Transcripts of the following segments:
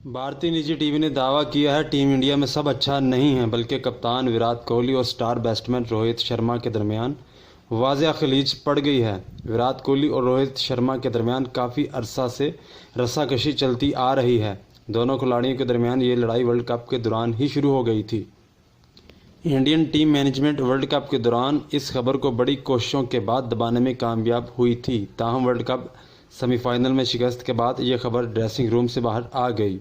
भारतीय निजी टीवी ने दावा किया है टीम इंडिया में सब अच्छा नहीं है, बल्कि कप्तान विराट कोहली और स्टार बैट्समैन रोहित शर्मा के दरमियान वाज़ेह खलीज पड़ गई है। विराट कोहली और रोहित शर्मा के दरमियान काफ़ी अरसा से रस्साकशी चलती आ रही है। दोनों खिलाड़ियों के दरमियान ये लड़ाई वर्ल्ड कप के दौरान ही शुरू हो गई थी। Indian team management world cup के दौरान इस खबर को बड़ी कोशिशों के बाद दबाने में कामयाब हुई थी। ताहम वर्ल्ड कप सेमीफाइनल में शिकस्त के बाद यह खबर ड्रेसिंग रूम से बाहर आ गई।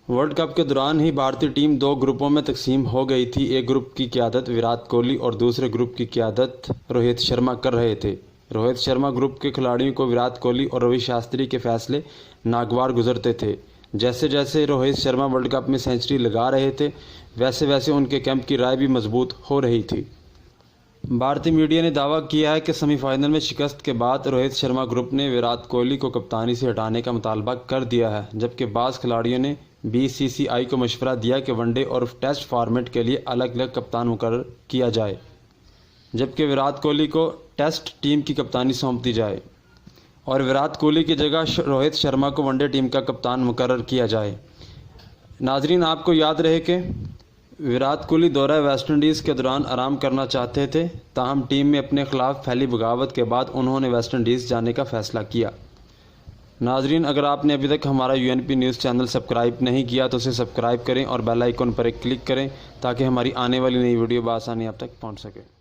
वर्ल्ड कप के दौरान ही भारतीय टीम दो ग्रुपों में तकसीम हो गई थी। एक ग्रुप की क़यादत विराट कोहली और दूसरे ग्रुप की क़यादत रोहित शर्मा कर रहे थे। रोहित शर्मा ग्रुप के खिलाड़ियों को विराट कोहली और रवि शास्त्री के फैसले नागवार गुजरते थे। जैसे जैसे रोहित शर्मा वर्ल्ड कप में सेंचुरी लगा रहे थे, वैसे वैसे उनके कैंप की राय भी मजबूत हो रही थी। भारतीय मीडिया ने दावा किया है कि सेमीफाइनल में शिकस्त के बाद रोहित शर्मा ग्रुप ने विराट कोहली को कप्तानी से हटाने का मुतालबा कर दिया है, जबकि बाज़ खिलाड़ियों ने बीसीसीआई को मशवरा दिया कि वनडे और टेस्ट फॉर्मेट के लिए अलग अलग कप्तान मुकर्रर किया जाए, जबकि विराट कोहली को टेस्ट टीम की कप्तानी सौंप दी जाए और विराट कोहली की जगह रोहित शर्मा को वनडे टीम का कप्तान मुकर्रर किया जाए। नाजरीन, आपको याद रहे कि विराट कोहली दौरा वेस्ट इंडीज़ के दौरान आराम करना चाहते थे, ताहम टीम में अपने खिलाफ फैली बगावत के बाद उन्होंने वेस्ट इंडीज़ जाने का फ़ैसला किया। नाजरीन, अगर आपने अभी तक हमारा यूएनपी न्यूज़ चैनल सब्सक्राइब नहीं किया तो उसे सब्सक्राइब करें और बेल आइकन पर एक क्लिक करें ताकि हमारी आने वाली नई वीडियो बआसानी आप तक पहुंच सके।